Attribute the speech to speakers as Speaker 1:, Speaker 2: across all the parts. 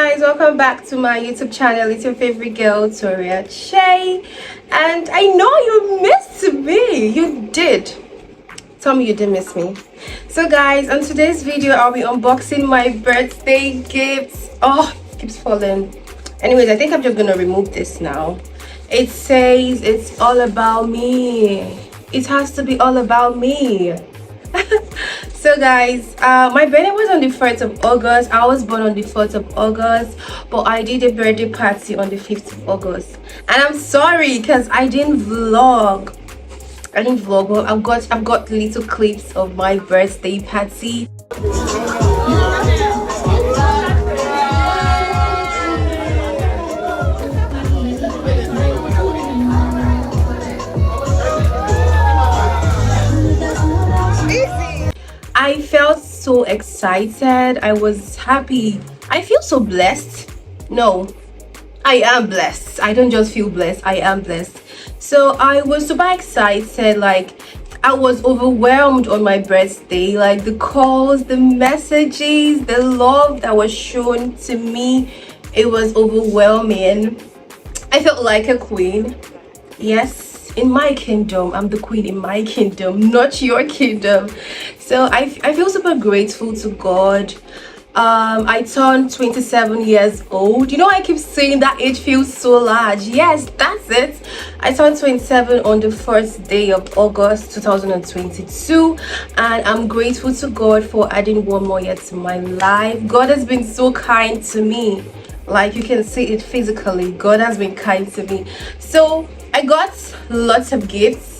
Speaker 1: Guys, welcome back to my YouTube channel. It's your favorite girl, Torianyeche, and I know you missed me. You did. Tell me you didn't miss me. So guys, on today's video I'll be unboxing my birthday gifts. Oh, it keeps falling. Anyways, I think I'm just gonna remove this now. It says it's all about me. It has to be all about me. So guys, my birthday was on the 1st of August. I was born on the 4th of August, but I did a birthday party on the 5th of August, and I'm sorry because I didn't vlog. But I've got little clips of my birthday party. I felt so excited. I was happy. I feel so blessed. No, I am blessed. I don't just feel blessed, I am blessed. So I was super excited. Like, I was overwhelmed on my birthday. Like, the calls, the messages, the love that was shown to me, it was overwhelming. I felt like a queen. Yes, in my kingdom. I'm the queen in my kingdom, not your kingdom. So I feel super grateful to God. I turned 27 years old. You know, I keep saying that age feels so large. Yes, that's it. I turned 27 on the first day of August 2022, and I'm grateful to God for adding one more year to my life. God has been so kind to me. Like, you can see it physically. God has been kind to me. So I got lots of gifts.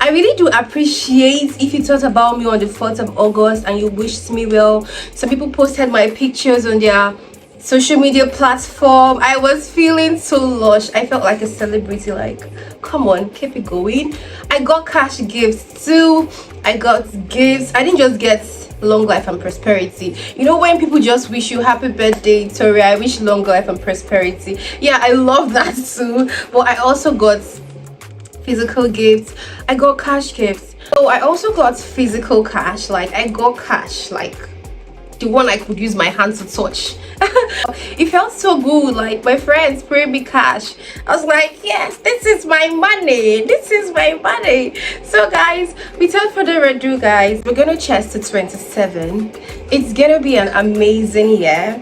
Speaker 1: I really do appreciate if you thought about me on the 4th of August and you wished me well. Some people posted my pictures on their social media platform. I was feeling so lush. I felt like a celebrity. Like, come on, keep it going. I got cash gifts too. I got gifts. I didn't just get long life and prosperity. You know, when people just wish you happy birthday, Tori, I wish long life and prosperity. Yeah, I love that too. But I also got physical gifts. I got cash gifts. So I also got physical cash. Like, I got cash, like the one I could use my hand to touch. It felt so good. Like, my friends paid me cash. I was like, yes, this is my money, this is my money. So guys, without further ado, guys, we're gonna cheers to 27. It's gonna be an amazing year,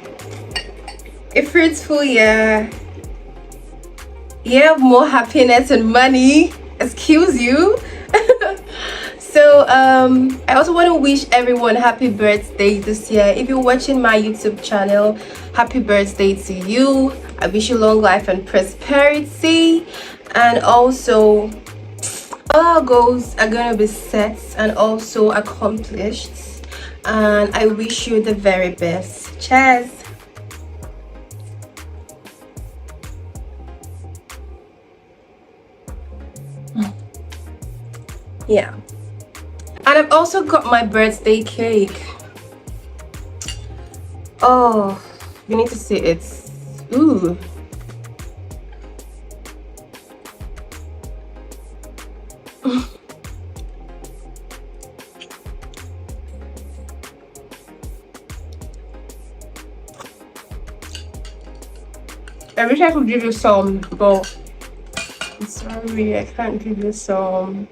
Speaker 1: a fruitful year of more happiness and money. Excuse you. So I also want to wish everyone happy birthday this year. If you're watching my YouTube channel, happy birthday to you. I wish you long life and prosperity, and also all our goals are going to be set and also accomplished, and I wish you the very best. Cheers. Yeah, and I've also got my birthday cake. Oh, you need to see it. Ooh. I wish I could give you some, but sorry, I can't give you some.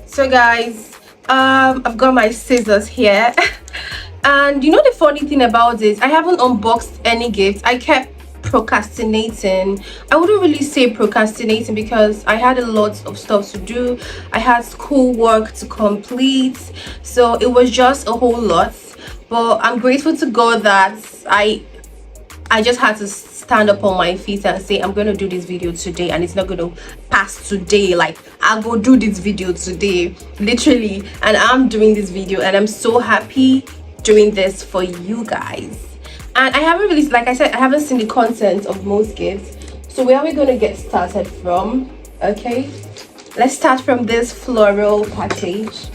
Speaker 1: So guys, I've got my scissors here. And you know, the funny thing about this, I haven't unboxed any gifts. I kept procrastinating. I wouldn't really say procrastinating because I had a lot of stuff to do. I had school work to complete, so it was just a whole lot. But I'm grateful to God that I just had to stand up on my feet and say, I'm going to do this video today, and it's not going to pass today. Like, I'll go do this video today, literally. And I'm doing this video, and I'm so happy doing this for you guys. And I haven't really, like I said, I haven't seen the content of most gifts. So where are we going to get started from? Okay, let's start from this floral package.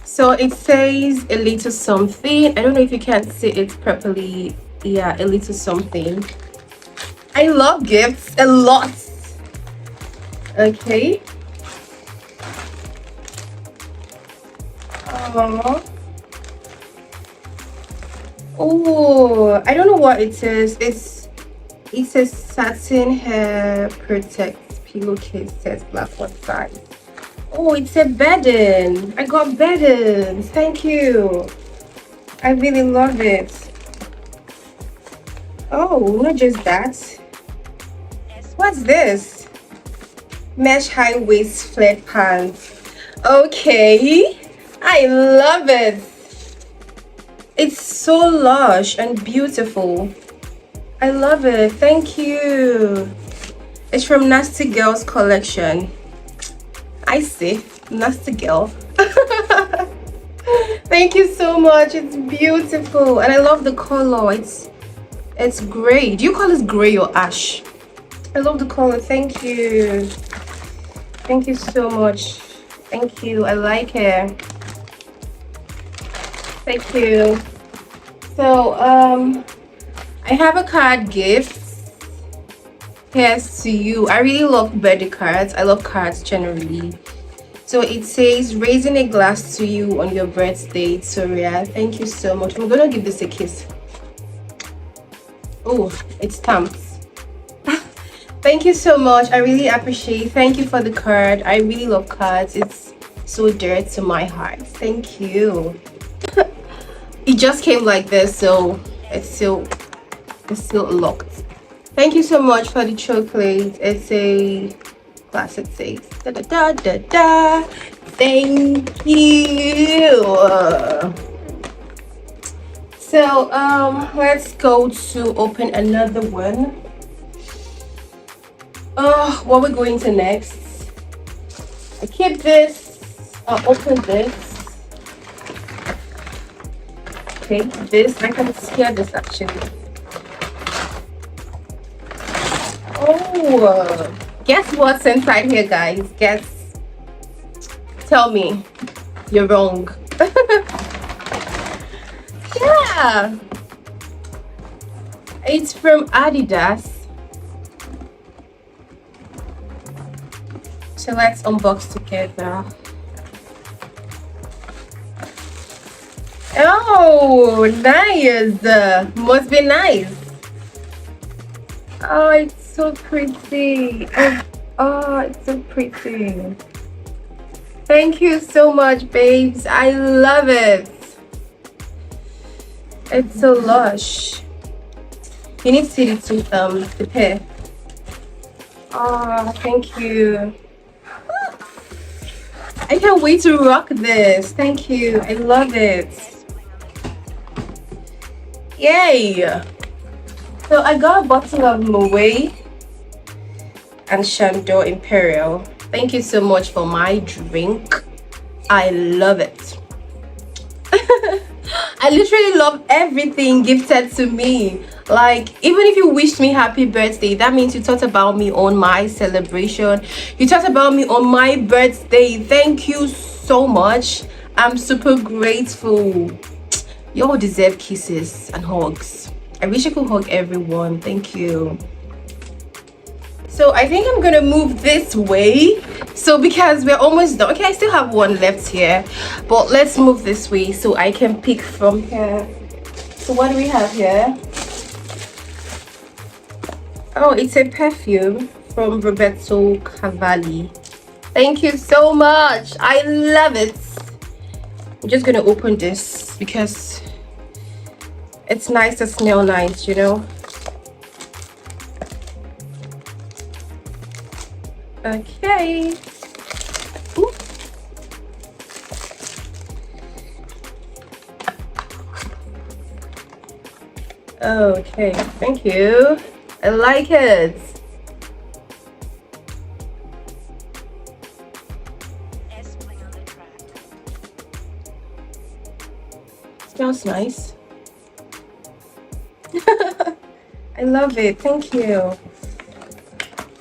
Speaker 1: So it says a little something. I don't know if you can see it properly. Yeah, a little something. I love gifts a lot. Okay. Aww. Oh, I don't know what it is. It says satin hair protects pillowcase, says black one size. Oh, it's a bedding. I got beddings. Thank you. I really love it. Oh, not just that. What's this? Mesh high waist flared pants. Okay, I love it. It's so lush and beautiful. I love it. Thank you. It's from Nasty Girls collection. I see. Nasty Girl. Thank you so much. It's beautiful. And I love the color. It's gray. Do you call this gray or ash? I love the color. Thank you. Thank you so much. Thank you. I like it. Thank you. So I have a card gift. Here's to you. I really love birthday cards. I love cards generally. So it says raising a glass to you on your birthday, Toria. Thank you so much. I'm gonna give this a kiss. Oh, it's stamped. Thank you so much. I really appreciate. Thank you for the card. I really love cards. It's so dear to my heart. Thank you. It just came like this, so it's still locked. Thank you so much for the chocolate. It's a glass. It says da da da da da. Thank you. So let's go to open another one. What we're going to next? I keep this. I'll open this. Okay, this I can scare this actually. Oh, guess what's inside here, guys? Guess. Tell me, you're wrong. Yeah, it's from Adidas. So let's unbox together. Oh, nice. Must be nice. Oh, it's so pretty. Oh, it's so pretty. Thank you so much, babes. I love it. It's so lush. You need to see the pair. Oh, thank you. I can't wait to rock this. Thank you. I love it. Yay! So I got a bottle of Moët and Chandon Imperial. Thank you so much for my drink. I love it. I literally love everything gifted to me. Like, even if you wished me happy birthday, that means you thought about me on my celebration. You thought about me on my birthday. Thank you so much. I'm super grateful. You all deserve kisses and hugs. I wish I could hug everyone. Thank you. So I think I'm gonna move this way. So because we're almost done. Okay, I still have one left here, but let's move this way so I can pick from here. So what do we have here? Oh, it's a perfume from Roberto Cavalli. Thank you so much. I love it. I'm just gonna open this because it's nice to smell nice, you know. Okay. Ooh. Okay, thank you. I like it. Smells nice. I love it. Thank you.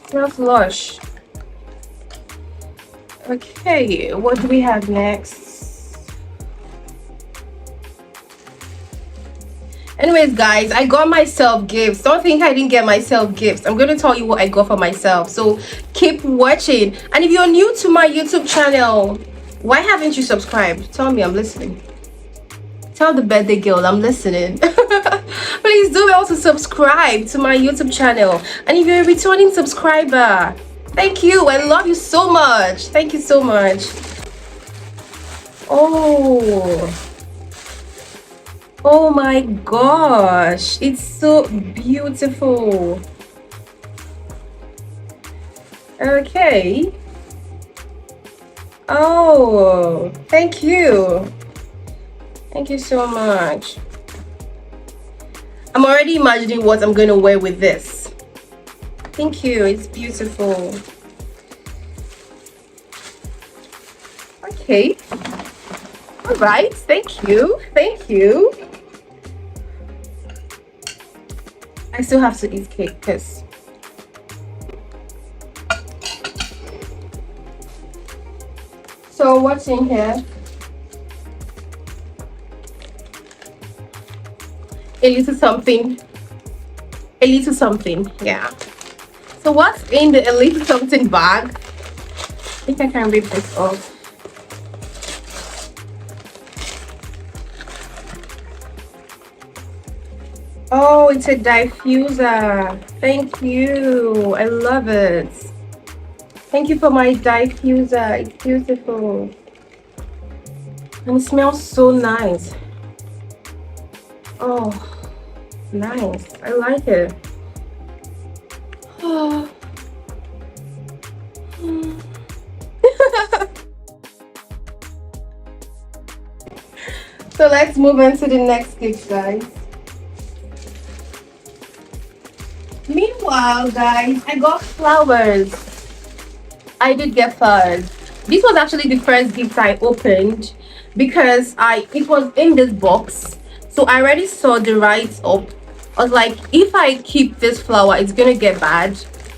Speaker 1: Smells lush. Okay, what do we have next? Anyways, guys, I got myself gifts. Don't think I didn't get myself gifts. I'm going to tell you what I got for myself. So keep watching. And if you're new to my YouTube channel, Why haven't you subscribed? Tell me, I'm listening. Tell the birthday girl I'm listening. Please do also subscribe to my YouTube channel. And if you're a returning subscriber, thank you. I love you so much. Thank you so much. Oh my gosh, it's so beautiful. Okay. Oh, thank you. Thank you so much. I'm already imagining what I'm gonna wear with this. Thank you, it's beautiful. Okay. All right, thank you. Thank you. I still have to eat cake because so what's in here? A little something. A little something, yeah. So what's in the a little something bag? I think I can rip this off. Oh, it's a diffuser. Thank you. I love it. Thank you for my diffuser. It's beautiful. And it smells so nice. Oh, nice. I like it. Oh. So let's move on to the next gift, guys. Meanwhile, guys, I got flowers. I did get flowers. This was actually the first gift I opened because it was in this box. So I already saw the write-up. I was like, if I keep this flower, it's gonna get bad.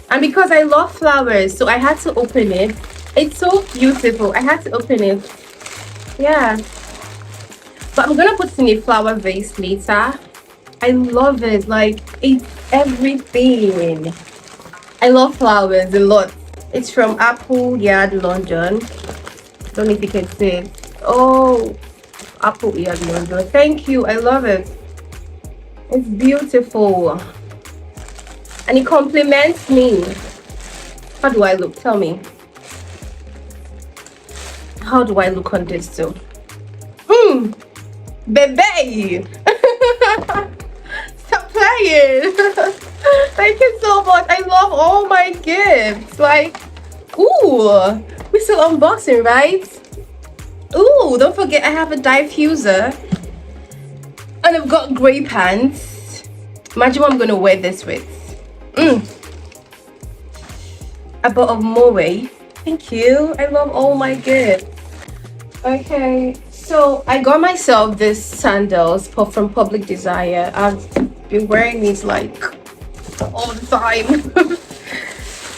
Speaker 1: And because I love flowers, so I had to open it. It's so beautiful. I had to open it. Yeah. But I'm gonna put it in a flower vase later. I love it. Like, it's everything. I love flowers a lot. It's from Apple Yard London. Don't know if you can see it. Oh, Apple Yard London. Thank you. I love it. It's beautiful. And it compliments me. How do I look? Tell me. How do I look on this too? Baby. Stop playing. Thank you so much. I love all my gifts. Like, ooh, we're still unboxing, right? Ooh, don't forget I have a diffuser. And I've got grey pants. Imagine what I'm gonna wear this with. A bottle of Moe. Thank you. I love all my gifts. Okay, so I got myself this sandals from Public Desire. I've been wearing these like all the time.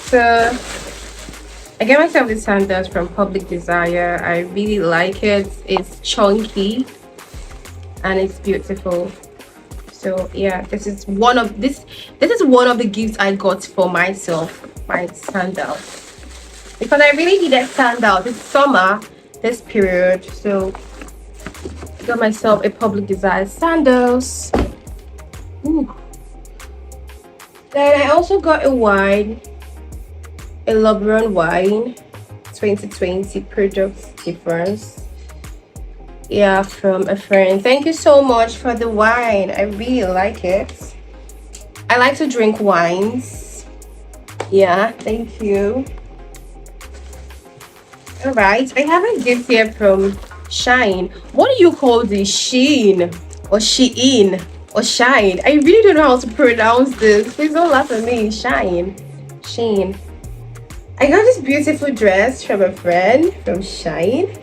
Speaker 1: So I got myself these sandals from Public Desire. I really like it. It's chunky and it's beautiful. So yeah, this is one of the gifts I got for myself, my sandals, because I really needed sandals this summer, this period. So I got myself a Public Desire sandals. Ooh. Then I also got a wine, a Lebron wine 2020 product difference. Yeah, from a friend. Thank you so much for the wine. I really like it. I like to drink wines. Yeah, thank you. All right, I have a gift here from Shine. What do you call this? Sheen or Shein or Shine? I really don't know how to pronounce this. Please don't laugh at me. Shine, Sheen. I got this beautiful dress from a friend from Shine.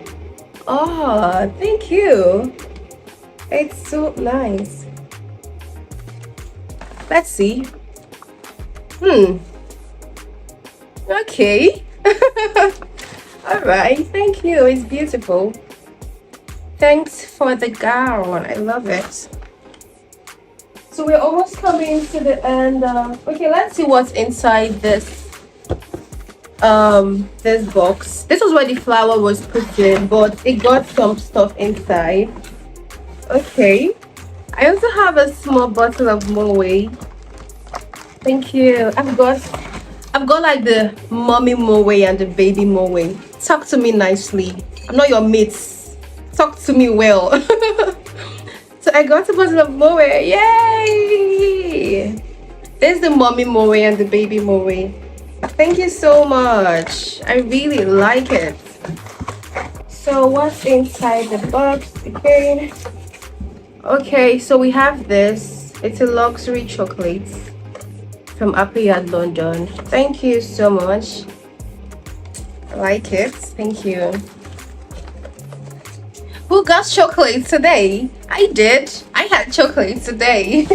Speaker 1: Oh, thank you. It's so nice. Let's see. Okay. All right, thank you. It's beautiful. Thanks for the gown. I love it. So we're almost coming to the end. Okay, let's see what's inside this this box. This was where the flower was put in, but it got some stuff inside. Okay, I also have a small bottle of Moe. Thank you. I've got like the mommy Moe and the baby Moe. Talk to me nicely. I'm not your mates. Talk to me well. So I got a bottle of Moe. Yay! There's the mommy Moe and the baby Moe. Thank you so much. I really like it. So what's inside the box again? Okay, so we have this. It's a luxury chocolate from Appiad London. Thank you so much. I like it. Thank you. Who got chocolate today? I did. I had chocolate today.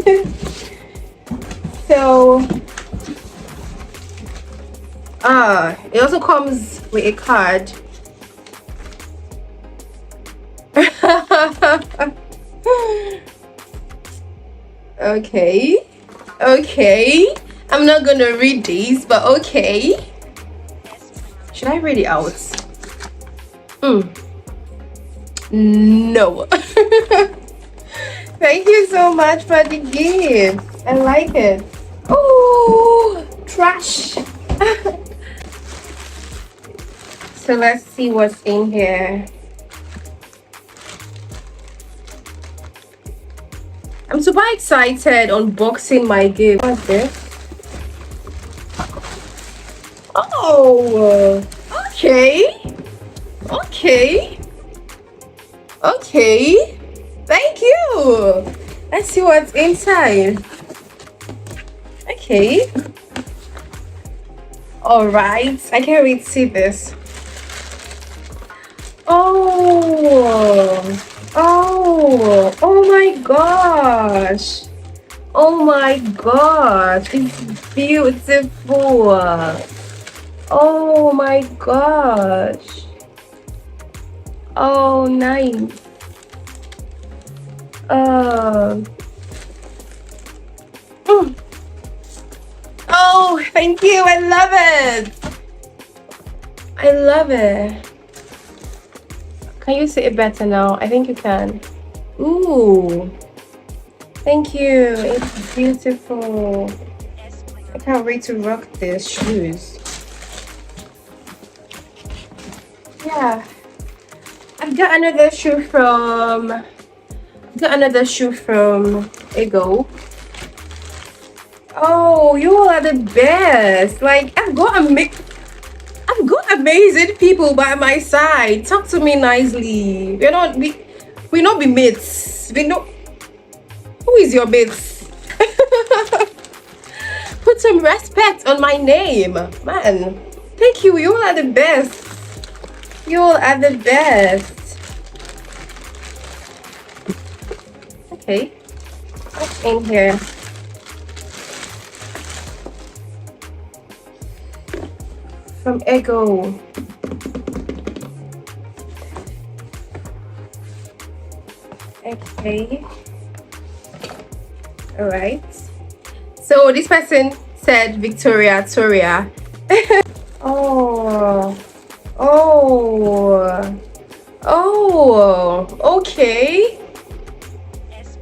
Speaker 1: So it also comes with a card. Okay, I'm not gonna read these, but okay. Should I read it out? No. Thank you so much for the gift. I like it. Oh, trash. So let's see what's in here. I'm super excited unboxing my gift. What's this? Oh, okay. Thank you. Let's see what's inside. Okay. All right. I can't wait to see this. Oh my gosh. Oh my gosh. It's beautiful. Oh my gosh. Oh, nice. Oh, thank you. I love it. I love it. Can you see it better now? I think you can. Ooh. Thank you. It's beautiful. I can't wait to rock these shoes. Yeah. I've got another shoe from Ego. Oh, you all are the best. Like, I've got amazing people by my side. Talk to me nicely. We not be mates. We know who is your mates. Put some respect on my name, man. Thank you. You all are the best. You all are the best. Okay, what's in here? From Ego. Okay. All right. So this person said Victoria. Okay.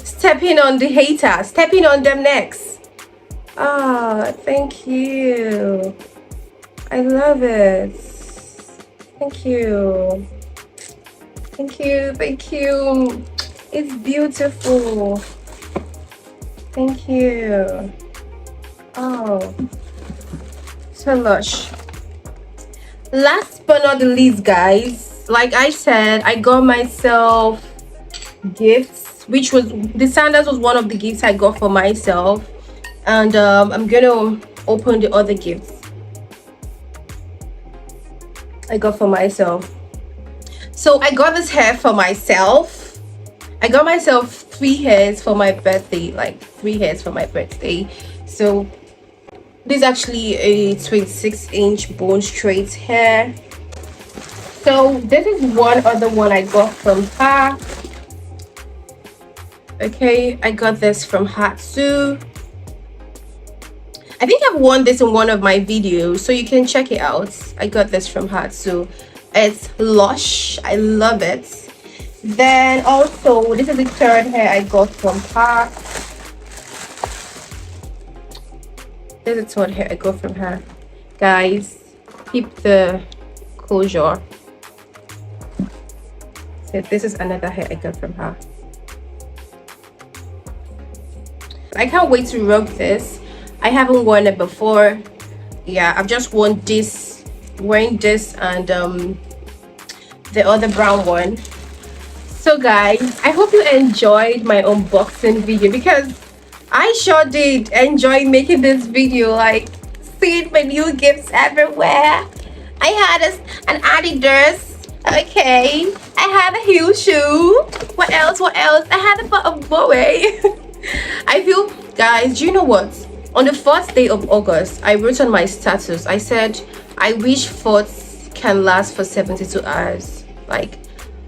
Speaker 1: Stepping on the hater, stepping on them next. Thank you. I love it. Thank you. It's beautiful. Thank you. Oh, so lush. Last but not the least, guys, like I said, I got myself gifts, which was the sandals was one of the gifts I got for myself, and I'm gonna open the other gifts I got for myself. So I got this hair for myself. I got myself 3 hairs for my birthday, like 3 hairs for my birthday. So this is actually a 26-inch bone straight hair. So this is one other one I got from her. Okay, I got this from Hatsu. I think I've worn this in one of my videos, so you can check it out. I got this from her too. It's Lush. I love it. Then also, this is the third hair I got from her. This is the third hair I got from her. Guys, keep the closure. So this is another hair I got from her. I can't wait to rock this. I haven't worn it before. Yeah, I've just worn this, wearing this and the other brown one. So guys, I hope you enjoyed my unboxing video, because I sure did enjoy making this video, like seeing my new gifts everywhere. I had an Adidas, okay, I had a heel shoe. What else? I had a Bowie. I feel, guys, do you know what, on the 4th day of August, I wrote on my status, I said I wish 4th can last for 72 hours. Like,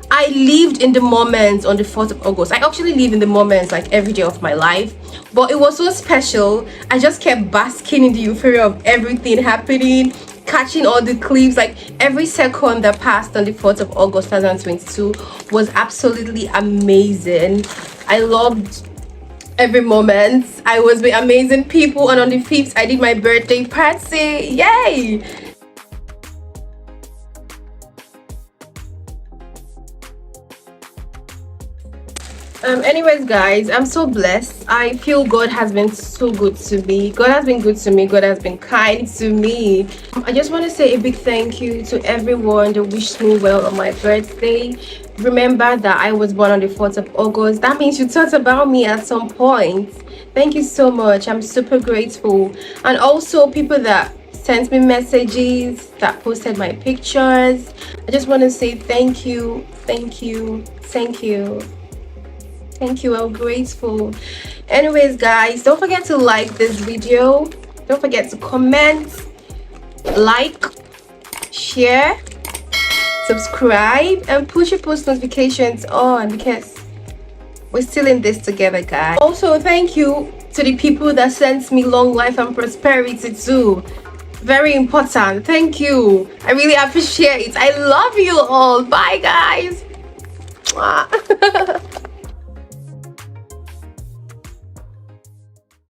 Speaker 1: I lived in the moments on the 4th of August. I actually live in the moments like every day of my life, but it was so special. I just kept basking in the euphoria of everything happening, catching all the clips. Like, every second that passed on the 4th of August 2022 was absolutely amazing. I loved every moment. I was with amazing people, and on the 5th I did my birthday party. Yay! Anyways, guys, I'm so blessed. I feel God has been so good to me. God has been good to me. God has been kind to me. I just want to say a big thank you to everyone that wished me well on my birthday. Remember that I was born on the 4th of August. That means you thought about me at some point. Thank you so much. I'm super grateful. And also people that sent me messages, that posted my pictures. I just want to say thank you, thank you, thank you. Thank you, I'm grateful. Anyways, guys, don't forget to like this video. Don't forget to comment, like, share, subscribe, and push your post notifications on, because we're still in this together, guys. Also, thank you to the people that sent me long life and prosperity too. Very important. Thank you. I really appreciate it. I love you all. Bye, guys.